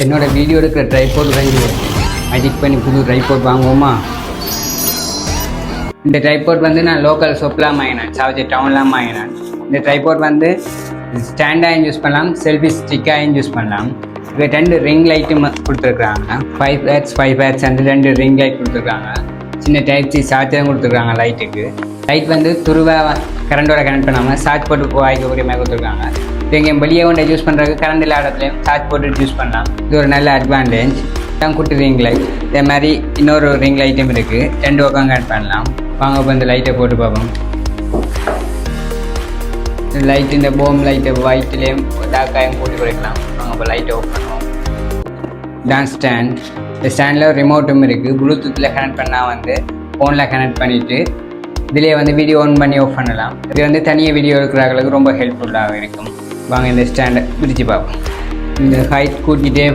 என்னோட வீடியோ எடுக்கிற ட்ரைபோர்ட் வாங்கி அடிக்ட் பண்ணி புது ட்ரைபோர்ட் வாங்குவோமா? இந்த ட்ரைபோர்ட் வந்து நான் லோக்கல் ஷாப்லாம் வாங்கினேன், சாவஜி டவுன்லாம் வாங்கினேன். இந்த ட்ரைபோர்ட் வந்து ஸ்டாண்டாகவும் யூஸ் பண்ணலாம், செல்ஃபி ஸ்டிக்காகவும் யூஸ் பண்ணலாம். இது 2 ரிங் லைட்டும் கொடுத்துருக்குறாங்க. 5 வாட்ஸ் 5 வாட்ஸ் அந்த 2 ரிங் லைட் கொடுத்துருக்காங்க. சின்ன டைப்சி சார்ஜரும் கொடுத்துருக்காங்க. லைட்டுக்கு லைட் வந்து துருவாக கரண்டோட கனெக்ட் பண்ணாமல் சார்ஜ் போட்டு வாய்க்கக்கூடிய மாதிரி கொடுத்துருக்காங்க. இது எங்கே வெளியே கொண்டு யூஸ் பண்ணுறதுக்கு கரண்ட் இல்லாத இடத்துலையும் சார்ஜ் போட்டு யூஸ் பண்ணலாம். இது ஒரு நல்ல அட்வான்டேஜ் தான். குட்டி ரிங் லைட் இதே மாதிரி இன்னொரு ரிங் லைட்டும் இருக்குது. 2 பக்கம் கனெக்ட் பண்ணலாம். வாங்க இப்போ இந்த லைட்டை போட்டு பார்ப்போம். லைட் இந்த போம் லைட்டை ஒயிட்லேயும் டார்க்காயும் போட்டு குறைக்கலாம். வாங்க இப்போ லைட்டை ஆஃப் பண்ணுவோம். Dance stand. இந்த ஸ்டாண்டில் ரிமோட்டும் இருக்குது. ப்ளூடூத்தில் கனெக்ட் பண்ணால் வந்து ஃபோனில் கனெக்ட் பண்ணிவிட்டு இதிலே வந்து வீடியோ ஆன் பண்ணி ஆஃப் பண்ணலாம். இது வந்து தனியாக வீடியோ எடுக்கிறவங்களுக்கு ரொம்ப ஹெல்ப்ஃபுல்லாக இருக்கும். வாங்க இந்த ஸ்டாண்டை பிரித்து பார்ப்போம். இந்த ஹைட் கூட்டிகிட்டே